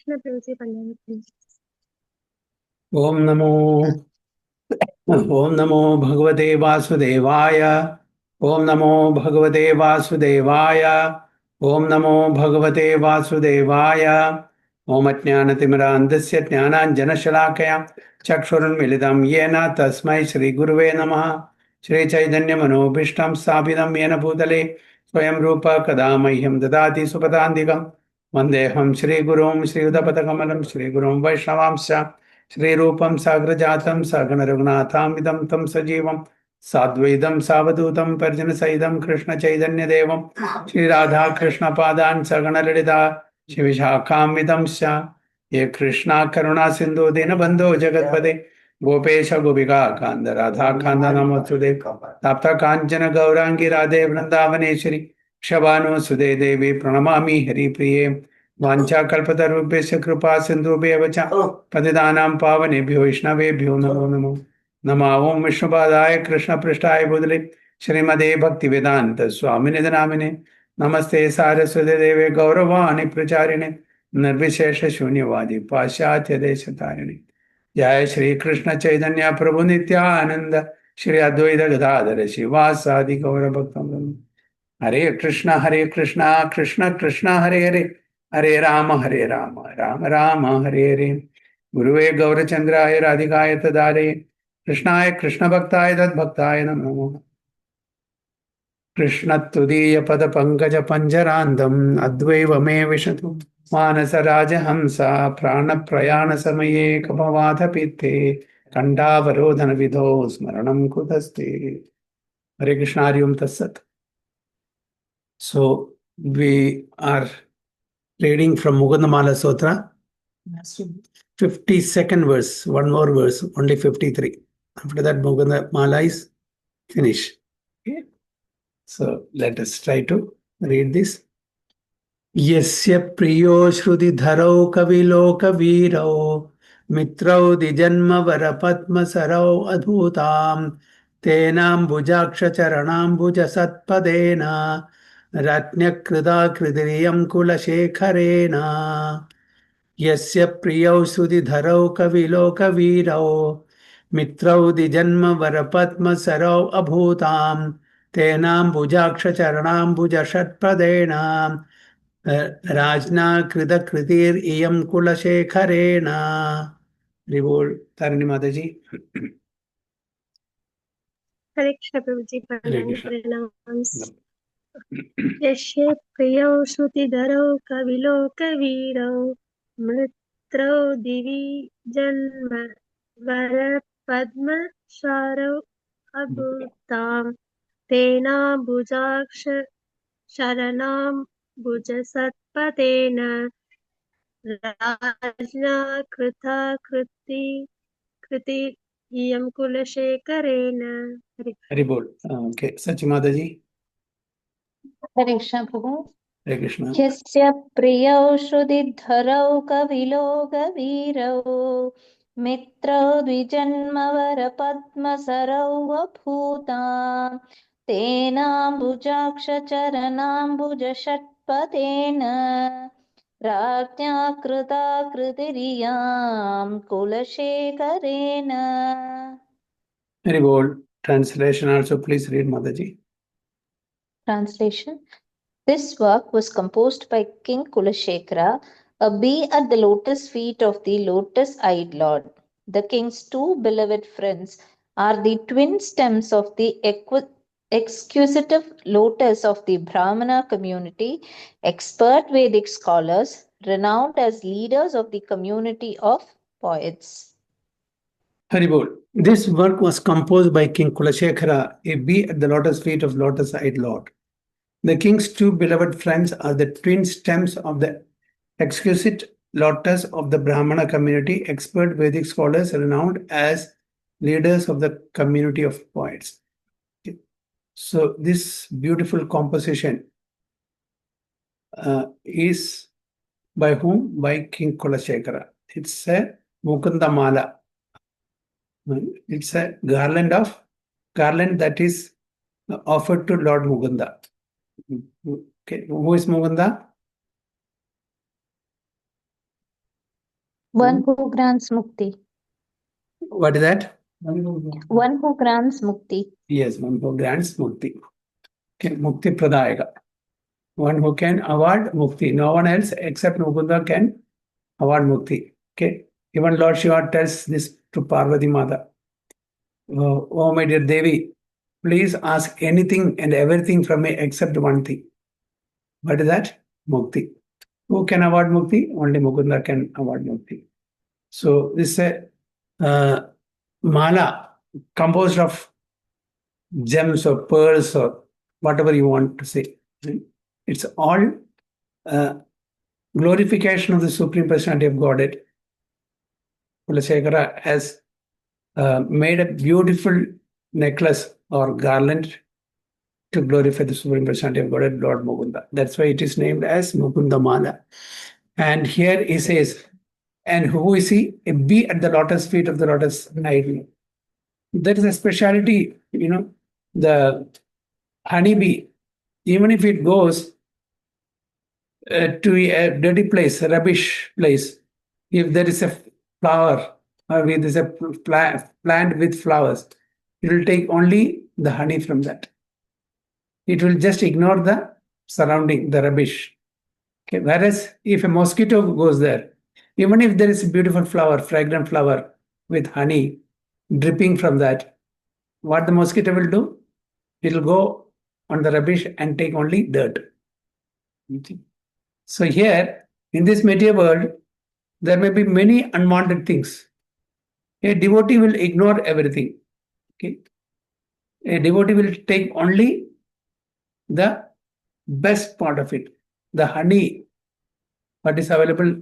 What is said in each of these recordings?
Krishna Prabhuji Pandana, please. Om Namo Bhagavate Vasudevaya. Om Namo Bhagavate Vasudevaya. Om Namo Bhagavate Vasudevaya. Om Ajnanatimidandasya Jnananjanashalakaya Chakshurunmilitam Yena Tasmai Shri Guruve Namaha. Shri Chaitanya Manobhishtam Sthapitam Yena Bhutale Swayam Rupa Kada Mahyam Dadati Supatantikam Vandeham Shri Gurum Shri Udapatakamanam Shri Gurum Vaishnavamsya Shri Rupam Sagrajatam Sagana Raghunatham Idam Tam Sajivam Sadvaidam Savadutam Parjana Saidam Krishna Chaitanya Devam Shri Radha Krishna Padan Sagana Ladita Shivishakam Idam Sya Ye Krishna Karuna Sindhu Dina Bandho Jagatpade Gopesha Gopika Kanda Radha Kanda Namotude Tapta Kanchana Gaurangi Radhe Vrindavaneshwari Shabano Sude Devi Pranamami Hari Priye Vancha Kalpatarubhesya Kripa Sindhubhya Vacha Patidanam Pavanebhyo Vaishnavebhyo Namo Namo Nama Om Vishnupadaya Krishna Prishtaya Budale Srimade Bhaktivedanta Swami Nidanamine Namaste Saraswati Deve Gauravani Pracharine Nirvishesha Shunyavadi Paschatya Deshatarine Jaya Shri Krishna Chaitanya Prabhu Nityananda Shri Advaita Gadadhara Shivasadi Gaura Bhaktam Hare Krishna Krishna Krishna Hare Hare Hare Rama Rama Rama Hare Hare Guruve Gaurachandraya Radhikaya Tadare Krishnaya Krishna Bhaktaya Tad Bhaktaya Namo Krishna Tudiya Pada Pankaja Panjarandam Advaiva Me Vishatu Manasa Raja Hamsa Prana Prayana Samaye Kapavadha Pitte Kandavarodhana Vidho Smaranam Kudaste Hare Krishna Harium Tassat. So we are reading from Mukundmala Stotra, 52nd verse, one more verse, only 53. After that, Mukundmala is finished. Okay. So let us try to read this. Yasya priyo shruti dharau kavilo kavirau mitrau dijanma varapatma sarau adhutam tenam bujaksha charanam buja satpadena ratnyakrida kridriyam kula shekharena Yasya priyau sudhidharau kavilo kavirau mitrau dijanma varapatma sarau abhutam tenam bujaksha charanam buja shatpadena Rajna krida kritir iyam kula shekharena. Rivol Tarini Mataji. Hare Krishna Prabhuji Hare Pandana, Krishna. pranams. Yashe Priyau Shruti Kavilo Kavirau Mritrau Divi Janma Vara Padma Sharau Abhutam Tena Bujaksha Sharanam Bujasatpatena Rajna Krita Kriti Iyam Kulashekharena. Haribol. Okay. Sachi Mataji. Hare Krishna Prabhu. Hare Krishna. Yasya priyau shrudidharau kavilo gavirau mitrau dvijanmavara padmasarau abhutam tenam bujaksha charanam bujashatpatena rajnya krita kritiriyam kulashekharena. Haribol. Translation also please read Mataji. Translation. This work was composed by King Kulashekara, a bee at the lotus feet of the lotus-eyed Lord. The king's two beloved friends are the twin stems of the exquisite lotus of the Brahmana community, expert Vedic scholars, renowned as leaders of the community of poets. Haribol. This work was composed by King Kulashekara, a bee at the lotus feet of lotus-eyed Lord. The king's two beloved friends are the twin stems of the exquisite lotus of the Brahmana community, expert Vedic scholars renowned as leaders of the community of poets. Okay. So this beautiful composition is by whom? By King Kulashekara. It's a Mukundmala. It's a garland that is offered to Lord Mukunda. Okay, who is Mukunda? One who grants mukti. What is that? One who grants mukti. Yes, one who grants mukti. Okay, mukti pradayaka. One who can award mukti. No one else except Mukunda can award mukti. Okay. Even Lord Shiva tells this to Parvati Mata. Oh, my dear Devi, please ask anything and everything from me except one thing. What is that? Mukti. Who can award mukti? Only Mukunda can award mukti. So this is a mala composed of gems or pearls or whatever you want to say. It's all glorification of the Supreme Personality of Godhead. Kulashekara has made a beautiful necklace or garland to glorify the Supreme Personality of Godhead, Lord Mukunda. That's why it is named as Mukundmala. And here he says, and who is he? A bee at the lotus feet of the lotus idol. That is a speciality, the honeybee, even if it goes to a dirty place, a rubbish place, if there is a flower or if there is a plant with flowers, it will take only the honey from that. It will just ignore the surrounding, the rubbish. Okay. Whereas if a mosquito goes there, even if there is a beautiful flower, fragrant flower with honey dripping from that, what the mosquito will do? It will go on the rubbish and take only dirt. So here, in this material world, there may be many unwanted things. A devotee will ignore everything. Okay? A devotee will take only the best part of it, the honey, what is available,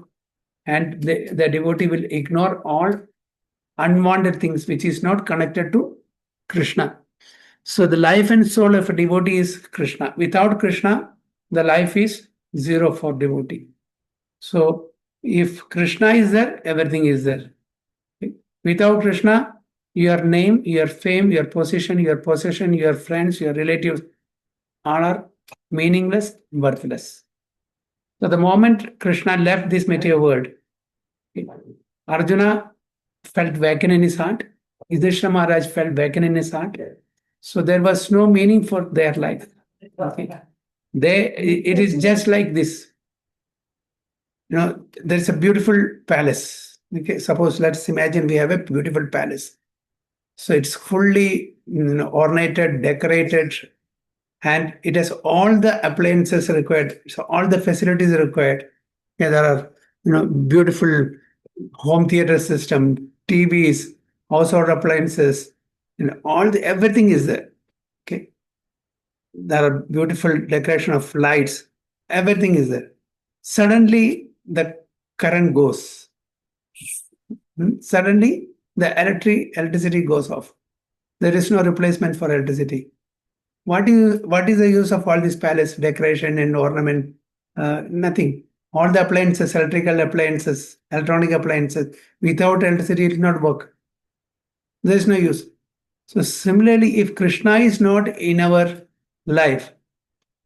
and the devotee will ignore all unwanted things which is not connected to Krishna. So the life and soul of a devotee is Krishna. Without Krishna, the life is zero for devotee. So if Krishna is there, everything is there. Without Krishna, your name, your fame, your position, your possession, your friends, your relatives, all are meaningless, worthless. So the moment Krishna left this material world, Arjuna felt vacant in his heart. Yudhishthira Maharaj felt vacant in his heart. So there was no meaning for their life. Okay. It is just like this. There is a beautiful palace. Okay, suppose let's imagine we have a beautiful palace. So it's fully ornated, decorated, and it has all the appliances required. So all the facilities required. Yeah, there are beautiful home theater system, TVs, household appliances, everything is there. Okay, there are beautiful decoration of lights. Everything is there. Suddenly the current goes. Suddenly the electricity goes off. There is no replacement for electricity. What is the use of all this palace decoration and ornament? Nothing. All the appliances, electrical appliances, electronic appliances, without electricity, it will not work. There is no use. So similarly, if Krishna is not in our life,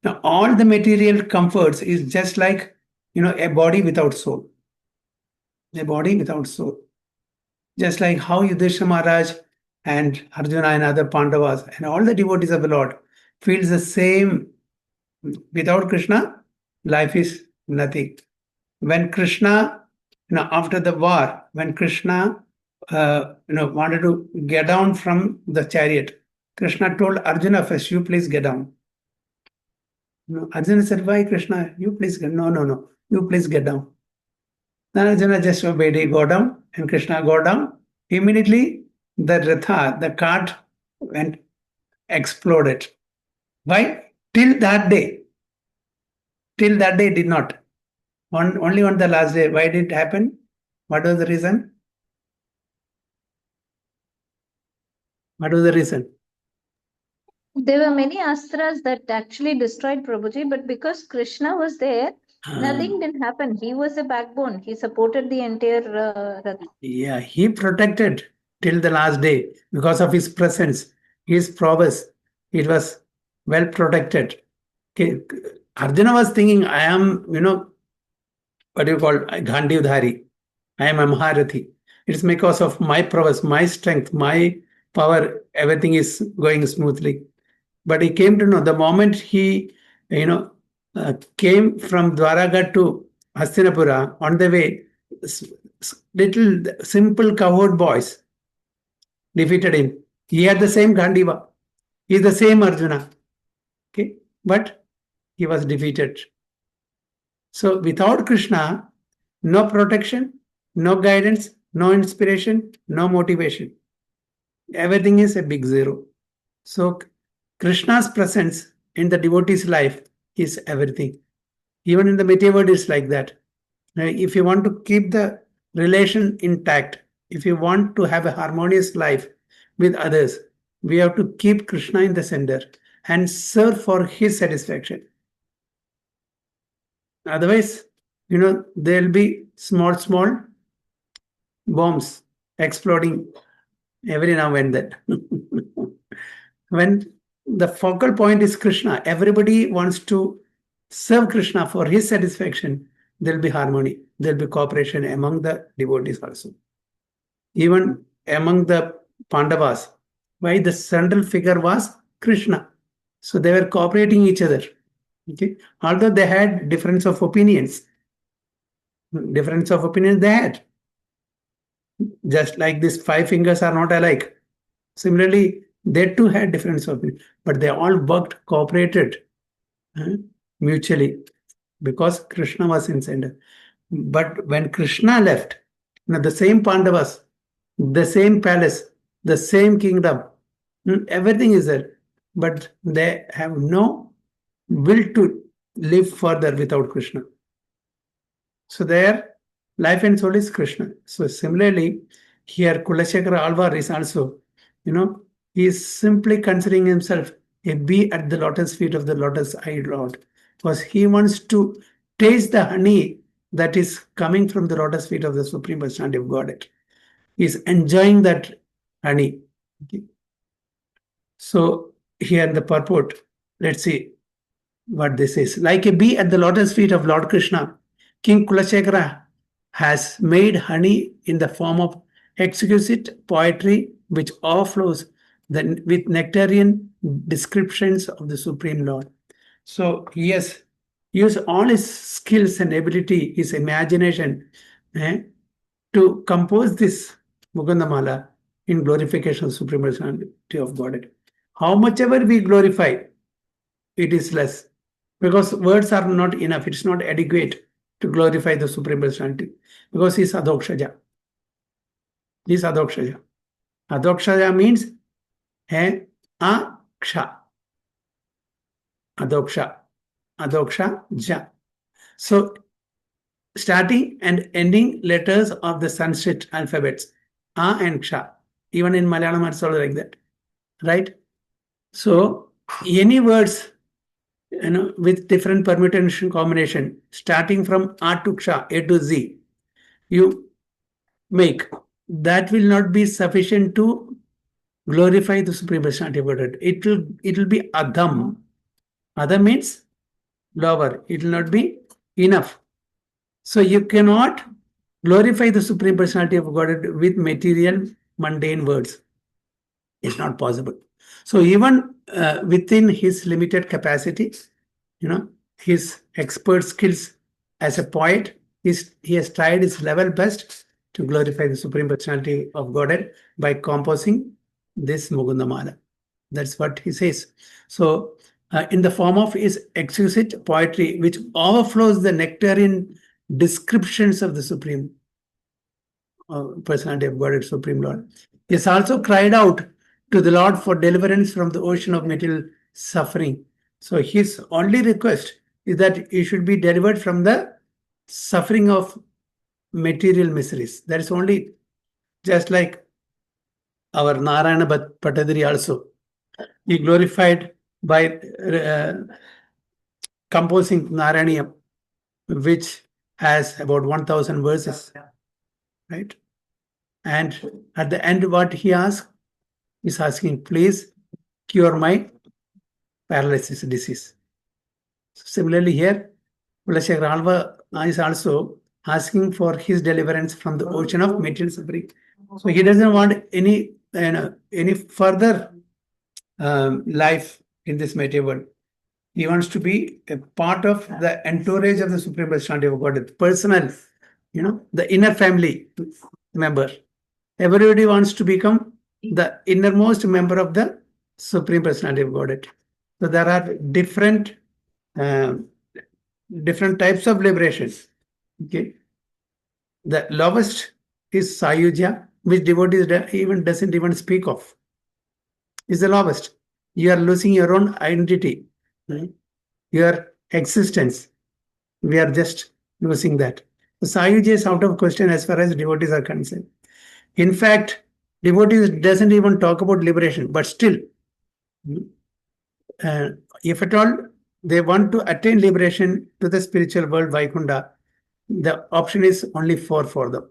now all the material comforts is just like a body without soul. A body without soul. Just like how Yudhishthira Maharaj and Arjuna and other Pandavas and all the devotees of the Lord feels the same. Without Krishna, life is nothing. When Krishna, after the war, when Krishna, wanted to get down from the chariot, Krishna told Arjuna first, you please get down. Arjuna said, why Krishna? You please get down. No. You please get down. Then Arjuna just obeyed. He go down and Krishna go down. Immediately, the Ratha, the cart went exploded. Why? Till that day it did not. Only on the last day. Why did it happen? What was the reason? What was the reason? There were many astras that actually destroyed Prabhuji, but because Krishna was there, nothing didn't happen. He was the backbone. He supported the entire Rath. Yeah, he protected till the last day because of his presence, his prowess. It was well protected. Okay. Arjuna was thinking, I am, what do you call Gandhivdhari. I am a Maharathi. It's because of my prowess, my strength, my power, everything is going smoothly. But he came to know the moment he, came from Dwaraga to Hastinapura on the way, little simple cowherd boys defeated him. He had the same Gandiva. He is the same Arjuna. Okay, but he was defeated. So without Krishna, no protection, no guidance, no inspiration, no motivation. Everything is a big zero. So Krishna's presence in the devotee's life is everything. Even in the material world, it's like that. If you want to keep the relation intact, if you want to have a harmonious life with others, we have to keep Krishna in the center and serve for his satisfaction. Otherwise, there'll be small bombs exploding every now and then. When the focal point is Krishna, everybody wants to serve Krishna for his satisfaction, there'll be harmony, there'll be cooperation among the devotees also. Even among the Pandavas, why the central figure was Krishna. So they were cooperating each other. Okay, although they had difference of opinions they had. Just like these 5 fingers are not alike. Similarly, they too had difference of opinion, but they all worked, cooperated mutually because Krishna was in center. But when Krishna left, the same Pandavas, the same palace, the same kingdom, everything is there, but they have no will to live further without Krishna. So their life and soul is Krishna. So similarly, here Kulashekara Alvar is also, he is simply considering himself a bee at the lotus feet of the lotus-eyed Lord, because he wants to taste the honey that is coming from the lotus feet of the Supreme Personality of Godhead. He is enjoying that honey. Okay. So here in the purport, let's see what this is. Like a bee at the lotus feet of Lord Krishna, King Kulashekara has made honey in the form of exquisite poetry which overflows with nectarian descriptions of the Supreme Lord. So he has used all his skills and ability, his imagination, to compose this Mukundmala in glorification of Supreme Personality of Godhead. How much ever we glorify, it is less, because words are not enough. It's not adequate to glorify the Supreme Personality, because he is Adokshaja. He is Adokshaja. Adokshaja means Aksha. Adoksha Ja. So starting and ending letters of the Sanskrit alphabets, A and Ksha. Even in Malayalam it's also like that. Right? So any words with different permutation combination, starting from A to Ksha, A to Z, you make, that will not be sufficient to glorify the Supreme Personality of Godhead. It will be Adham. Adham means lower. It will not be enough. So you cannot glorify the Supreme Personality of Godhead with material, mundane words. It's not possible. So even within his limited capacity, his expert skills as a poet, he has tried his level best to glorify the Supreme Personality of Godhead by composing this Mukundmala. That's what he says. So in the form of his exquisite poetry, which overflows the nectarian descriptions of the Supreme Personality of Godhead, Supreme Lord. He has also cried out to the Lord for deliverance from the ocean of material suffering. So his only request is that he should be delivered from the suffering of material miseries. That is only, just like our Narayana Patadri also. He glorified by composing Narayana, which has about 1,000 verses. Right? And at the end, what he asks, he's asking, please cure my paralysis disease. So similarly here, Kulashekara Alva is also asking for his deliverance from the ocean of material suffering. So he doesn't want any further life in this material world. He wants to be a part of the entourage of the Supreme Personality of Godhead, personal, the inner family member. Everybody wants to become the innermost member of the Supreme Personality of Godhead. So there are different types of liberations. Okay, the lowest is Sayuja, which devotees doesn't even speak of. Is the lowest. You are losing your own identity, right? Your existence. We are just losing that. So Sayuja is out of question as far as devotees are concerned. In fact, devotees doesn't even talk about liberation, but still, if at all they want to attain liberation to the spiritual world, Vaikunta, the option is only four for them.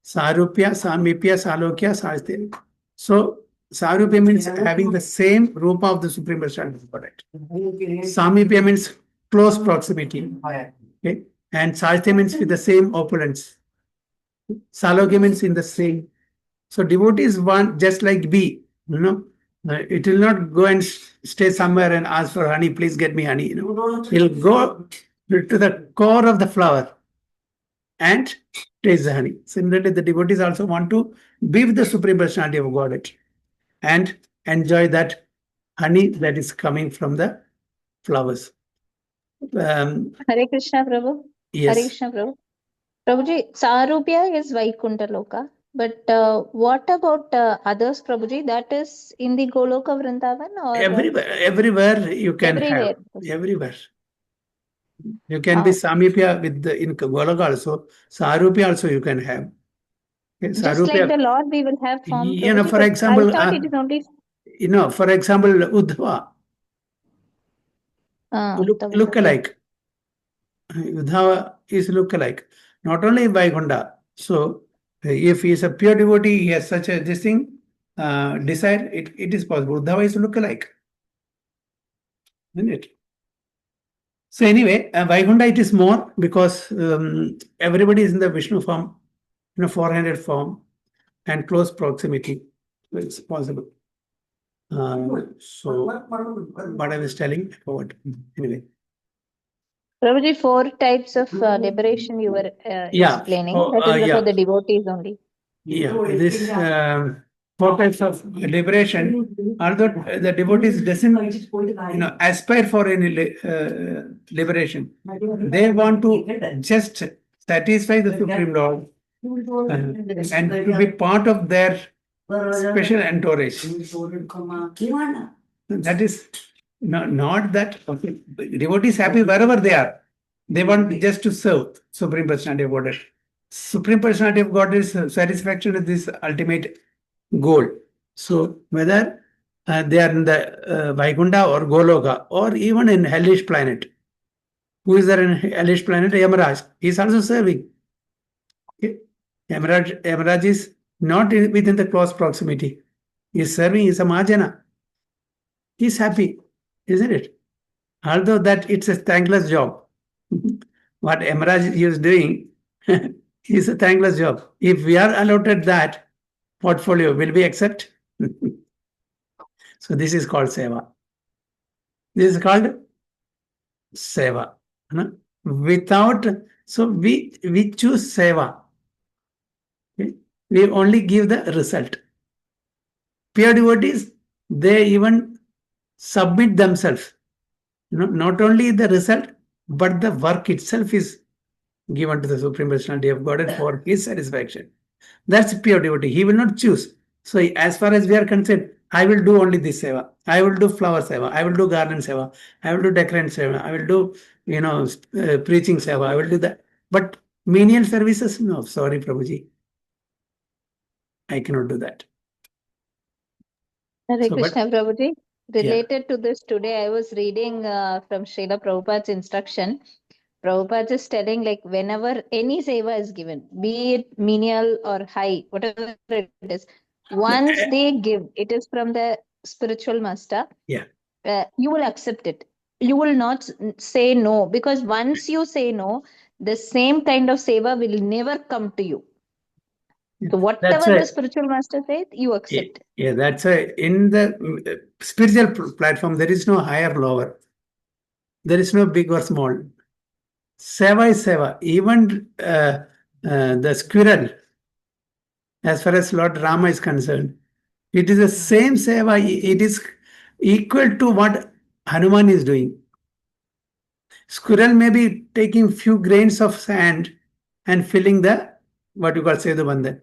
Sarupya, Samipya, Salokya, Sastya. So, Sarupya means having the same Rupa of the Supreme Personality of Godhead. Samipya means close proximity. Okay? And Sastya means with the same opulence. Salokya means in the same. So, devotees want just like bee, it will not go and stay somewhere and ask for honey, please get me honey. It will go to the core of the flower and taste the honey. Similarly, the devotees also want to be with the Supreme Personality of Godhead and enjoy that honey that is coming from the flowers. Hare Krishna, Prabhu. Yes. Hare Krishna, Prabhu. Prabhuji, Sarupya is Vaikuntha Loka. But what about others, Prabhuji? That is in the Goloka Vrindavan or everywhere you can everywhere? have. Everywhere. You can be Samipya with in Goloka also. Sarupya also you can have. Okay, just like the Lord we will have form. Prabhuji, for example, I thought it is only. For example, Uddhava. Look alike. Uddhava is look alike. Not only Vaikuntha. So, if he is a pure devotee, he has such a this thing, desire, it is possible. Uddhava is look alike. Isn't it? So anyway, Vaikuntha it is more because everybody is in the Vishnu form, 400 form and close proximity. So it's possible. So what I was telling about, anyway. Prabhuji, 4 types of liberation you were explaining. That is for the devotees only. Yeah, this 4 types of liberation, although the devotees doesn't aspire for any liberation. They want to just satisfy the Supreme Lord and to be part of their special entourage. That is not that devotees happy wherever they are. They want just to serve Supreme Personality of Godhead. Supreme Personality of Godhead's satisfaction is this ultimate goal. So whether they are in the Vaikuntha or Goloka or even in hellish planet. Who is there in hellish planet? Yamaraj. He is also serving. Okay. Yamaraj is not within the close proximity. He is serving. He is a Mahajana. He is happy, isn't it? Although that it's a thankless job. What Yamaraj is doing is a thankless job. If we are allotted that portfolio, will we accept? So this is called seva. This is called seva. Without, so we choose seva. Okay? We only give the result. Pure devotees, they even submit themselves. Not only the result, but the work itself is given to the Supreme Personality of Godhead for his satisfaction. That's pure devotee. He will not choose. So as far as we are concerned, I will do only this seva. I will do flower seva. I will do garden seva. I will do decorant seva. I will do, preaching seva. I will do that. But menial services, no. Sorry, Prabhuji. I cannot do that. Hare Krishna, Prabhuji. Related to this, today I was reading from Srila Prabhupada's instruction. Prabhupada is telling, like, whenever any seva is given, be it menial or high, whatever it is, once they give, it is from the spiritual master. Yeah. You will accept it. You will not say no, because once you say no, the same kind of seva will never come to you. So whatever the spiritual master says, you accept. Yeah, that's in the spiritual platform, there is no higher, lower. There is no big or small. Seva is seva. Even the squirrel, as far as Lord Rama is concerned, it is the same seva. It is equal to what Hanuman is doing. Squirrel may be taking few grains of sand and filling the, what you call, Sedu Bandhan.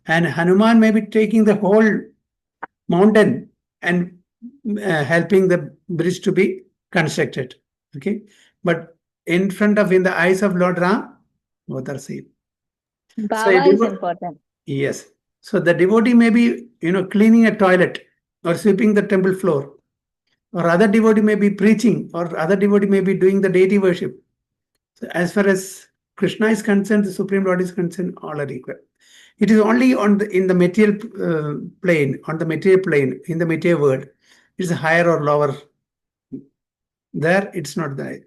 And Hanuman may be taking the whole mountain and helping the bridge to be constructed. Okay. But in the eyes of Lord Ram, both are same. Bhava is important. Yes. So the devotee may be, cleaning a toilet or sweeping the temple floor, or other devotee may be preaching, or other devotee may be doing the deity worship. So as far as Krishna is concerned, the Supreme Lord is concerned, all are equal. It is only in the material plane, in the material world, it's higher or lower. There, it's not there.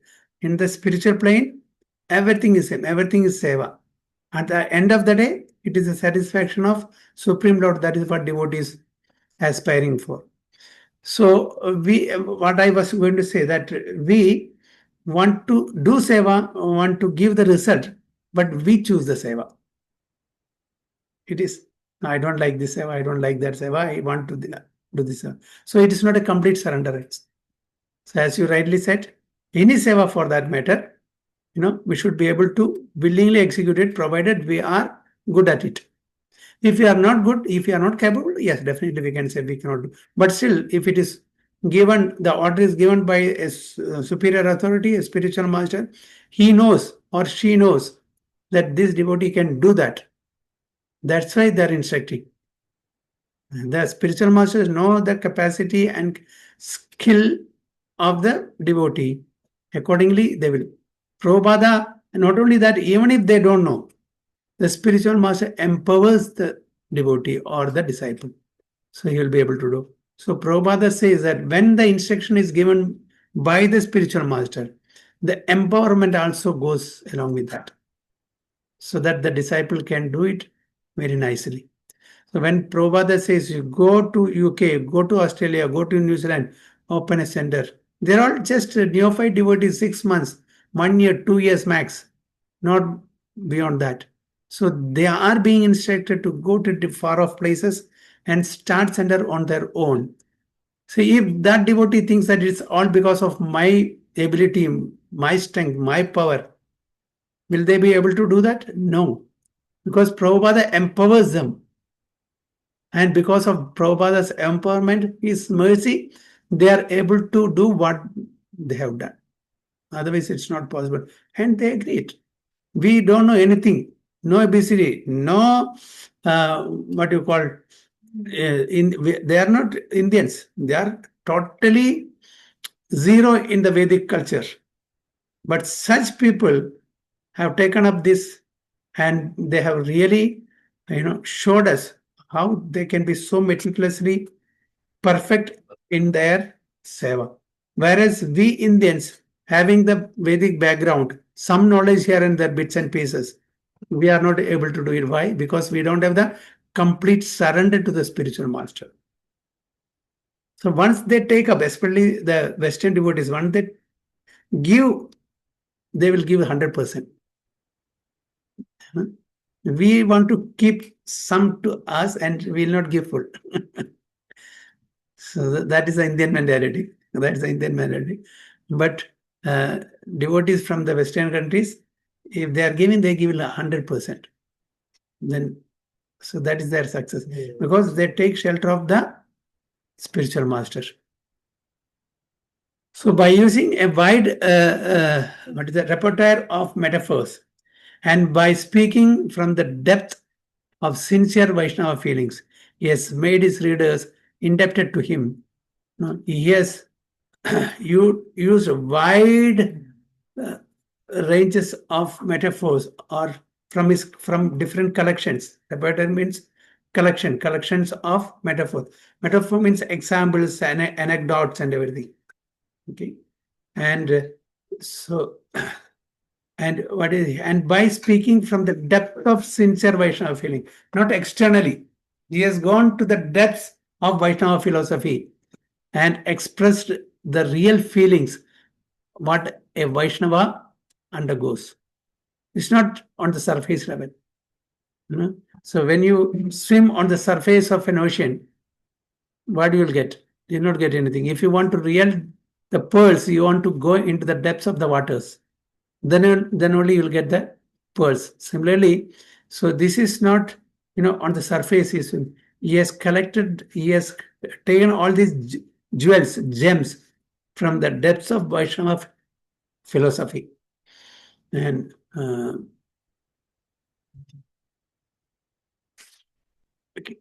In the spiritual plane, everything is same. Everything is seva. At the end of the day, it is the satisfaction of Supreme Lord. That is what devotees aspiring for. So what I was going to say, that we want to do seva, want to give the result, but we choose the seva. It is, I don't like this seva, I don't like that seva, I want to do this seva. So it is not a complete surrender. So as you rightly said, any seva for that matter, we should be able to willingly execute it, provided we are good at it. If we are not good, if we are not capable, yes, definitely we can say we cannot do. But still, if it is given, the order is given by a superior authority, a spiritual master, he knows or she knows that this devotee can do that. That's why they are instructing. The spiritual masters know the capacity and skill of the devotee. Accordingly, they will. Prabhupada, not only that, even if they don't know, the spiritual master empowers the devotee or the disciple. So he will be able to do. So Prabhupada says that when the instruction is given by the spiritual master, the empowerment also goes along with that, so that the disciple can do it very nicely. So when Prabhupada says, you go to UK, go to Australia, go to New Zealand, open a center, they're all just neophyte devotees, 6 months, 1 year, 2 years max, not beyond that. So they are being instructed to go to far off places and start center on their own. So if that devotee thinks that it's all because of my ability, my strength, my power, will they be able to do that? No. Because Prabhupada empowers them. And because of Prabhupada's empowerment, his mercy, they are able to do what they have done. Otherwise, it's not possible. And they agreed. We don't know anything. No ABCD, no what you call, they are not Indians. They are totally zero in the Vedic culture. But such people have taken up this, and they have really, showed us how they can be so meticulously perfect in their seva. Whereas we Indians, having the Vedic background, some knowledge here and there, bits and pieces, we are not able to do it. Why? Because we don't have the complete surrender to the spiritual master. So once they take up, especially the Western devotees, once they give, they will give 100%. We want to keep some to us and we will not give full. So that is the Indian mentality. But devotees from the Western countries, if they are giving, they give 100%. Then, so that is their success, because they take shelter of the spiritual master. So by using a wide repertoire of metaphors, and by speaking from the depth of sincere Vaishnava feelings, he has made his readers indebted to him. He has used wide ranges of metaphors, or from different collections. Repertoire means collections of metaphors. Metaphor means examples, anecdotes, and everything. Okay, and so and by speaking from the depth of sincere Vaishnava feeling, not externally. He has gone to the depths of Vaishnava philosophy and expressed the real feelings what a Vaishnava undergoes. It's not on the surface level. So when you swim on the surface of an ocean, what you will get? You will not get anything. If you want to real the pearls, you want to go into the depths of the waters. Then only you will get the pearls. Similarly, so this is not on the surface. He has taken all these jewels, gems from the depths of Vaishnava philosophy. And okay.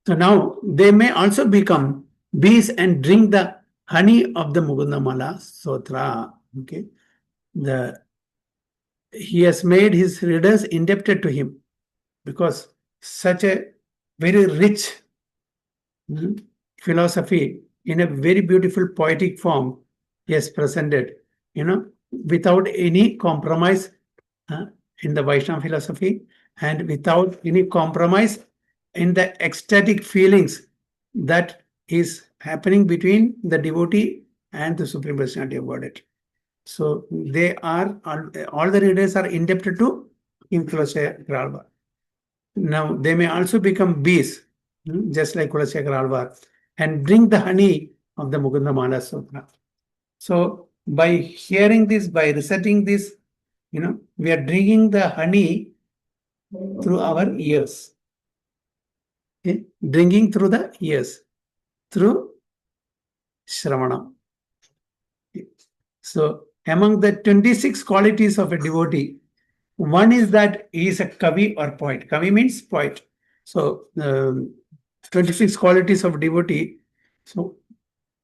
So now they may also become bees and drink the honey of the Mukundmala Stotra. Okay. He has made his readers indebted to him because such a very rich philosophy in a very beautiful poetic form he has presented, without any compromise in the Vaishnava philosophy and without any compromise in the ecstatic feelings that is happening between the devotee and the Supreme Personality of Godhead. So they are all the readers are indebted to King Kulashekhara Alvar. Now they may also become bees, just like Kulashekhara Alvar, and drink the honey of the Mukundmala Stotra. So by hearing this, by reciting this, we are drinking the honey through our ears. Okay? Drinking through the ears, through Shravana. Okay. So among the 26 qualities of a devotee, one is that he is a kavi or poet. Kavi means poet. So 26 qualities of devotee. So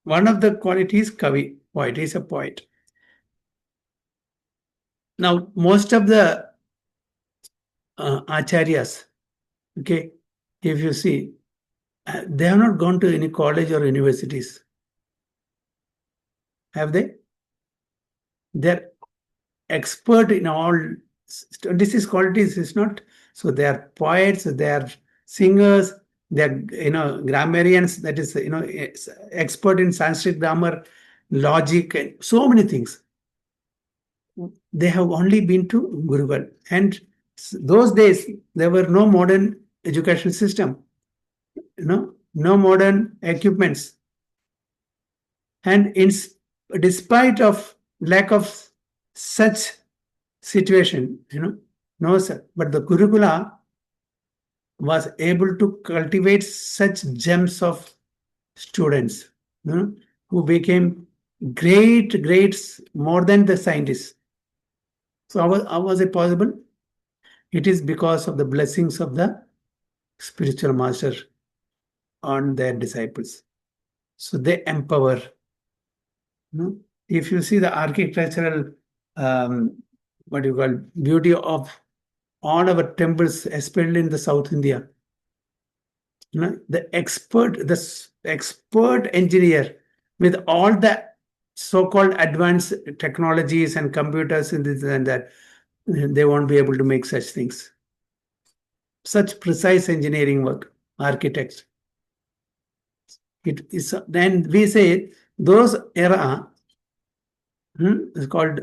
one of the qualities kavi, poet. He is a poet. Now most of the acharyas, okay, if you see, they have not gone to any college or universities. Have they? They're expert in all 26 qualities. Is not so. They are poets. They are singers. They are grammarians. That is expert in Sanskrit grammar, logic, and so many things. They have only been to Gurukul, and those days there were no modern education system. No modern equipments, and despite of lack of such situation, no sir, but the Gurukula was able to cultivate such gems of students, who became greats more than the scientists. So how was it possible? It is because of the blessings of the spiritual master on their disciples. So they empower. If you see the architectural, beauty of all our temples, especially in the South India, the expert engineer with all the so-called advanced technologies and computers and this and that, they won't be able to make such things. Such precise engineering work, architects. It is then we say those era is called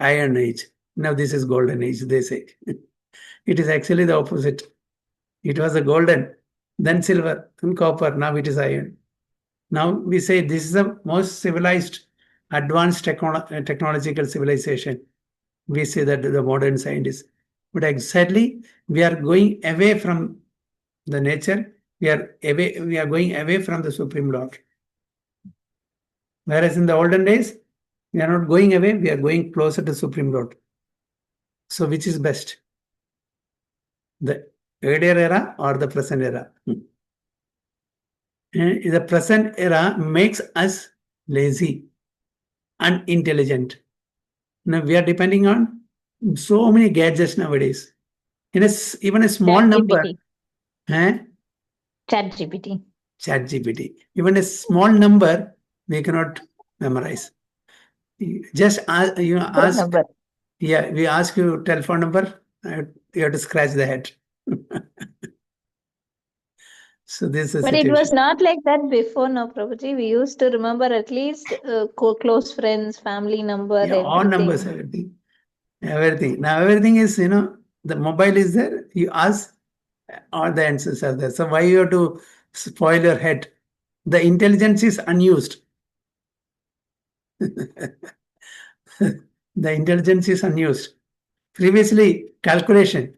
Iron Age. Now this is Golden Age, they say. It is actually the opposite. It was a golden, then silver, then copper, now it is iron. Now we say this is the most civilized, advanced technological civilization. We say that the modern scientists. But exactly, we are going away from the nature. We are going away from the Supreme Lord. Whereas in the olden days, we are not going away, we are going closer to Supreme Lord. So which is best? The earlier era or the present era? The present era makes us lazy, unintelligent. Now we are depending on so many gadgets nowadays. Even a small number. ChatGPT. ChatGPT. Even a small number we cannot memorize. Just ask, ask. Number. Yeah, we ask you telephone number. You have to scratch the head. So this is the But it was situation. not like that before, no, Prabhuji. We used to remember at least close friends, family number, Yeah, all numbers, everything. everything. Now everything is, the mobile is there. You ask, all the answers are there. So why you have to spoil your head? The intelligence is unused. The intelligence is unused. Previously, calculation,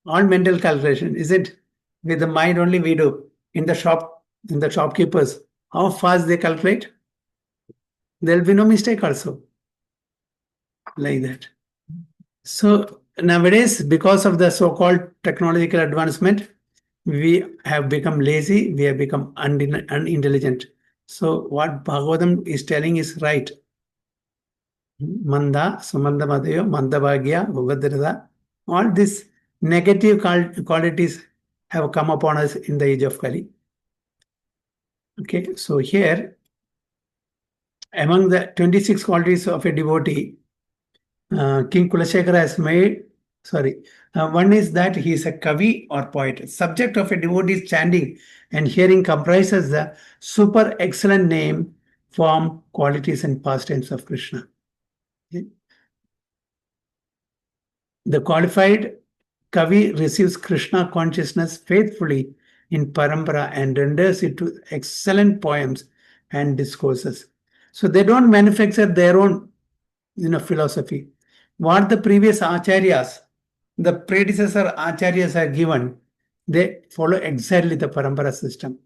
all mental calculation, is it? With the mind only we do. In the shopkeepers, how fast they calculate? There will be no mistake also. Like that. So nowadays, because of the so-called technological advancement, we have become lazy, we have become unintelligent. So what Bhagavatam is telling is right. Manda, Sumanda Madayo, Mandabhagya, Bhugadrida, all these negative qualities have come upon us in the age of Kali. Okay, so here, among the 26 qualities of a devotee, King Kulashekara has made, one is that he is a kavi or poet. Subject of a devotee's chanting and hearing comprises the super excellent name, form, qualities, and pastimes of Krishna. Okay. The qualified kavi receives Krishna consciousness faithfully in parampara and renders it to excellent poems and discourses. So they don't manufacture their own, philosophy. What the previous acharyas, the predecessor acharyas are given, they follow exactly the parampara system.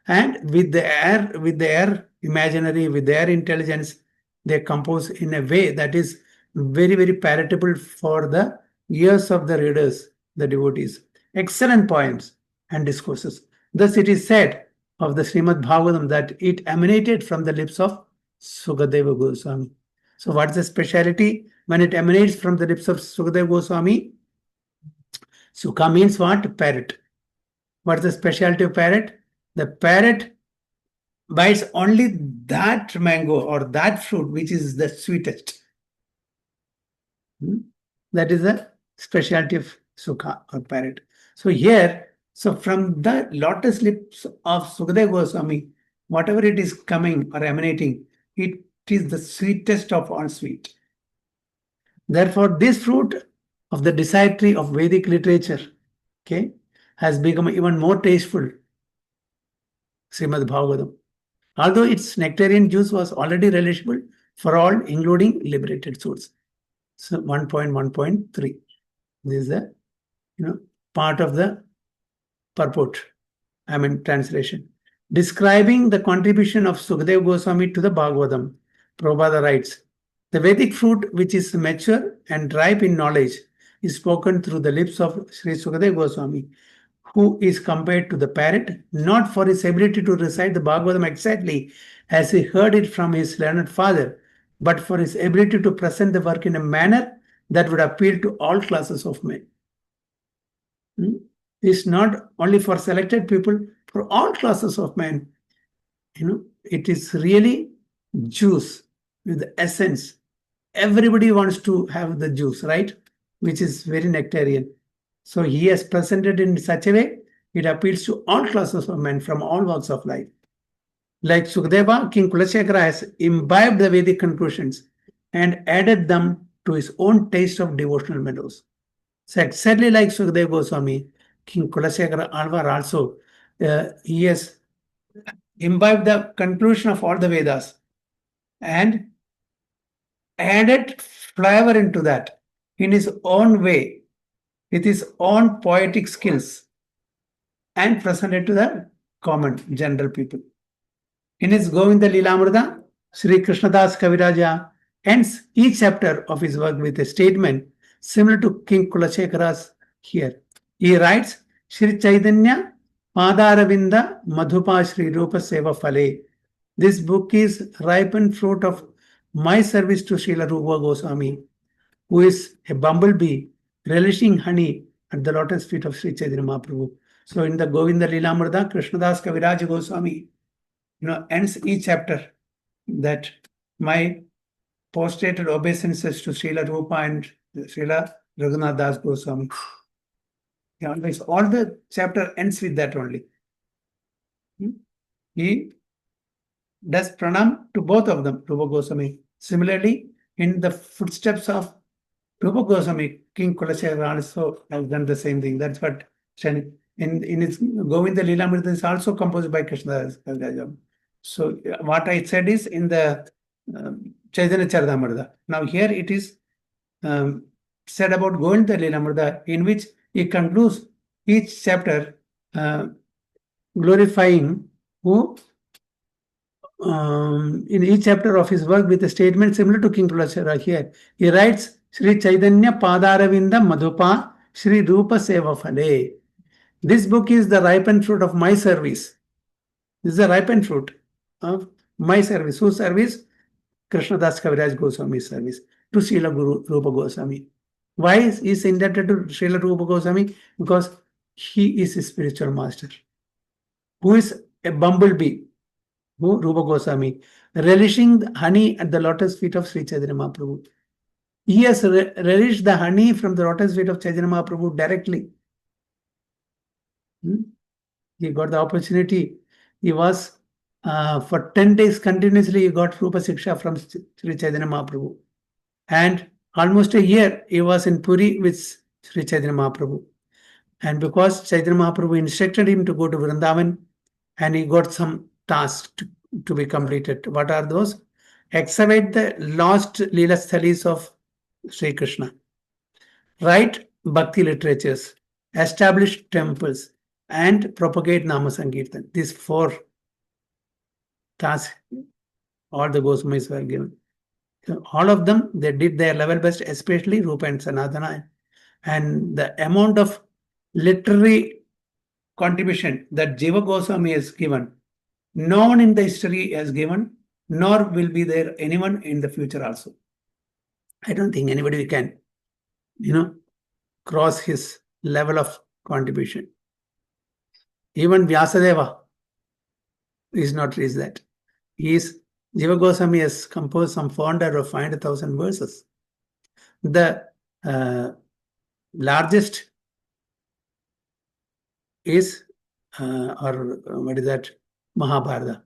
And with their imaginary, with their intelligence, they compose in a way that is very, very palatable for the ears of the readers, the devotees. Excellent poems and discourses. Thus it is said of the Srimad Bhagavatam that it emanated from the lips of Sukadeva Goswami. So what's the speciality when it emanates from the lips of Sukadeva Goswami? Sukha means what? Parrot. What's the specialty of parrot? The parrot bites only that mango or that fruit which is the sweetest. That is the specialty of Sukha or parrot. So here, from the lotus lips of Sukadeva Goswami, whatever it is coming or emanating, it is the sweetest of all sweet. Therefore, this fruit of the desire tree of Vedic literature, okay, has become even more tasteful. Srimad Bhagavatam. Although its nectarian juice was already relishable for all, including liberated souls. So 1.1.3. This is the part of the purport. Translation. Describing the contribution of Sukadeva Goswami to the Bhagavatam, Prabhupada writes, the Vedic fruit, which is mature and ripe in knowledge, is spoken through the lips of Sri Sukadeva Goswami, who is compared to the parrot, not for his ability to recite the Bhagavatam exactly as he heard it from his learned father, but for his ability to present the work in a manner that would appeal to all classes of men. It's not only for selected people, for all classes of men. It is really juice with the essence. Everybody wants to have the juice, right? Which is very nectarian. So he has presented in such a way, it appeals to all classes of men from all walks of life. Like Sukadeva, King Kulashekara has imbibed the Vedic conclusions and added them to his own taste of devotional meadows. So exactly like Sukadeva Goswami, King Kulashekara Alvar also, he has imbibed the conclusion of all the Vedas and added flavor into that in his own way, with his own poetic skills, and presented to the common general people. In his Govinda Lilamrita, Sri Krishnadas Kaviraja ends each chapter of his work with a statement similar to King Kulashekara's here. He writes, Shri Chaitanya Padaravinda Madhupa Shri Rupa Seva Phale. This book is ripened fruit of my service to Srila Rupa Goswami, who is a bumblebee relishing honey at the lotus feet of Sri Chaitanya Mahaprabhu. So in the Govinda Lilamrita, Krishnadas Kaviraj Goswami ends each chapter that my prostrated obeisances to Srila Rupa and Srila Raghunath Das Goswami. Always, all the chapter ends with that only. He does pranam to both of them, Rupa Goswami. Similarly, in the footsteps of Rupa Goswami, King Kulashekhara also has done the same thing. That's what in his Govinda Lilamrita is also composed by Krishnadas Kaviraj. So what I said is in the Chaitanya Charitamrita. Now here it is said about Govinda Lilamrita, in which he concludes each chapter glorifying who in each chapter of his work with a statement similar to King Kulashekhara here. He writes, Sri Chaitanya Padaravinda Madhupa Sri Rupa Seva Phale. This book is the ripened fruit of my service. This is the ripened fruit of my service. Whose service? Krishnadas Kaviraj Goswami's service to Srila Guru Rupa Goswami. Why is he indebted to Srila Rupa Goswami? Because he is his spiritual master. Who is a bumblebee? Who? Rupa Goswami, relishing the honey at the lotus feet of Sri Chaitanya Mahaprabhu. He has relished the honey from the lotus feet of Chaitanya Mahaprabhu directly. He got the opportunity. He was, for 10 days continuously, he got Rupa Siksha from Sri Chaitanya Mahaprabhu. And almost a year, he was in Puri with Sri Chaitanya Mahaprabhu. And because Chaitanya Mahaprabhu instructed him to go to Vrindavan, and he got some tasks to be completed. What are those? Excavate the lost Leela Sthalis of Sri Krishna. Write Bhakti literatures. Establish temples. And propagate Nama Sankirtan. These 4 tasks, all the Goswamis were given. So all of them, they did their level best, especially Rupa and Sanatana. And the amount of literary contribution that Jiva Goswami has given, no one in the history has given, nor will be there anyone in the future also. I don't think anybody can, cross his level of contribution. Even Vyasadeva is not reached that. Jiva Goswami has composed some 400 or 500,000 verses. The largest is, what is that? Mahabharata,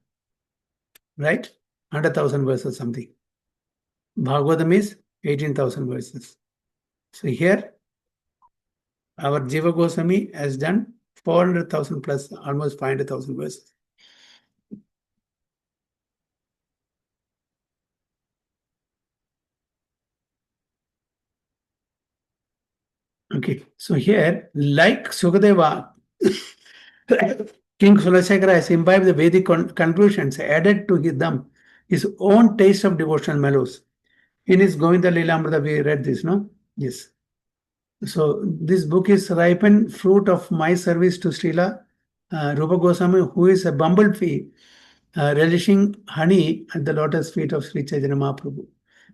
right? 100,000 verses something. Bhagavatam is 18,000 verses. So here, our Jiva Goswami has done 400,000 plus, almost 500,000 verses. Okay, so here, like Sukadeva, King Kulashekhara has imbibed the Vedic conclusions, added to them his own taste of devotional mellows. In his Govinda Lilamrita, we read this, no? Yes. So this book is ripened fruit of my service to Srila Rupa Goswami, who is a bumblebee relishing honey at the lotus feet of Sri Chaitanya Mahaprabhu.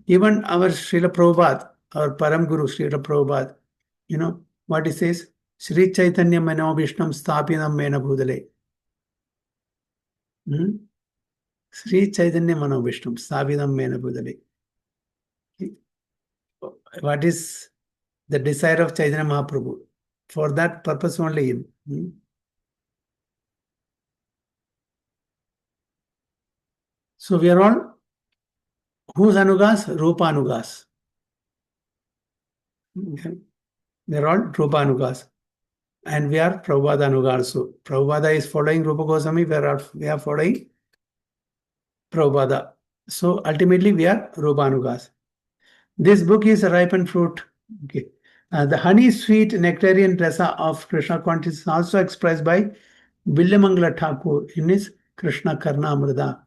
Even our Srila Prabhupada, our Param Guru Srila Prabhupada, what he says, Sri Chaitanya Mano Vishnam Stapinam Mena Bhudale. Sri Chaitanya Mano Vishnam Stapinam Mena Bhudale. What is the desire of Chaitanya Mahaprabhu? For that purpose only. So we are all whose anugas? Rupa anugas. Okay. We are all Rupa anugas. And we are Prabhupada anugas. So Prabhupada is following Rupa Goswami, we are following Prabhupada. So ultimately we are Rupa anugas. This book is a ripened fruit. Okay. The honey sweet nectarian rasa of Krishna consciousness is also expressed by Vidyamangala Thakur in his Krishna Karna Amrita.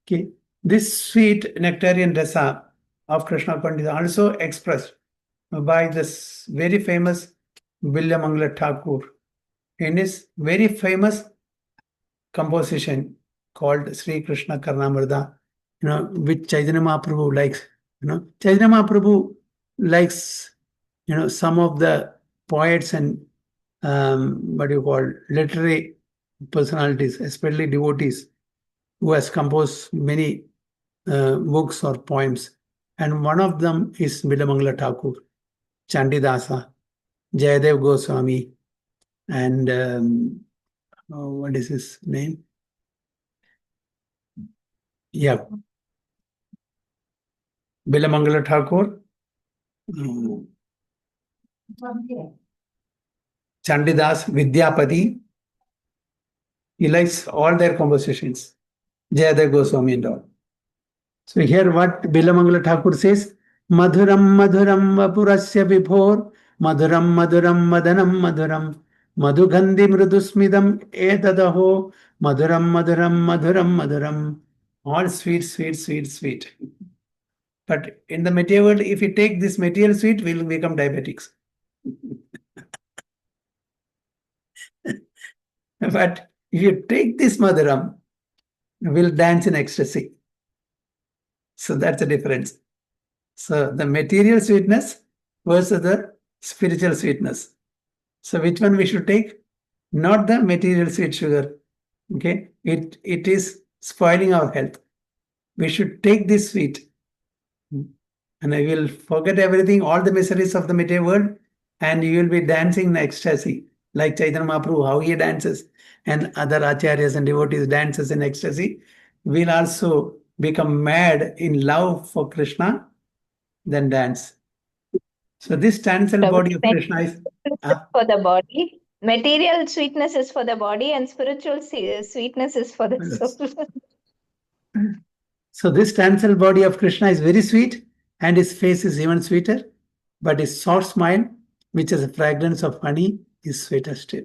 Okay. This sweet nectarian rasa of Krishna consciousness is also expressed by this very famous Vidyamangala Thakur in his very famous composition called Sri Krishna Karnamrita, which Chaitanya Mahaprabhu likes. Chaitanya Mahaprabhu likes, some of the poets and literary personalities, especially devotees, who has composed many books or poems. and one of them is Bilamangala Thakur, Chandidasa, Jayadev Goswami, and what is his name? Yeah, Bilamangala Thakur, Chandidas, Vidyapati. He likes all their compositions, Jayadev Goswami and all. So here what Bilamangala Thakur says, Madhuram Madhuram Vapurasya Vibhor, Madhuram Madhuram Madanam Madhuram, Madhugandhi Mrudusmidam Etadaho, Madhuram Madhuram Madhuram Madhuram. All sweet, sweet, sweet, sweet. But in the material world, if you take this material sweet, we will become diabetics. But if you take this Madhuram, we'll dance in ecstasy. So that's the difference. So the material sweetness versus the spiritual sweetness. So which one we should take? Not the material sweet sugar. Okay, it is spoiling our health. We should take this sweet, and I will forget everything, all the miseries of the material world, and you will be dancing in ecstasy, like Chaitanya Mahaprabhu, how he dances, and other acharyas and devotees dances in ecstasy. We'll also become mad in love for Krishna, then dance. So this tangible body of Krishna is for the body. Material sweetness is for the body, and spiritual sweetness is for the soul. So this tangible body of Krishna is very sweet, and his face is even sweeter, but his soft smile, which has a fragrance of honey, is sweeter still.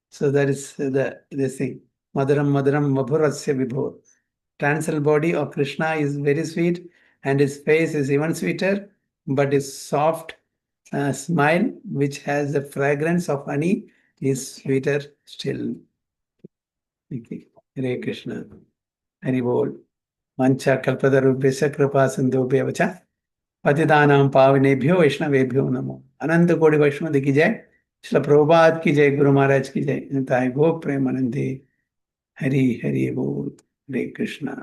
So that is this thing. Madhuram Madhuram Madhurasya Vibhor. Tangible body of Krishna is very sweet, and his face is even sweeter, but his soft smile, which has the fragrance of honey, is sweeter still. Okay. Hare Krishna. Hari Bol. Mancha kalpatarubhyasya kripa sindhubhya vacha पतितानां पावनेभ्यो वैष्णवेभ्यो नमो अनंत कोटि वैष्णव की जय श्रील प्रभुपाद की जय गुरु महाराज की जय निताय गो प्रेमानंदे हरि हरि बोल हरे कृष्णा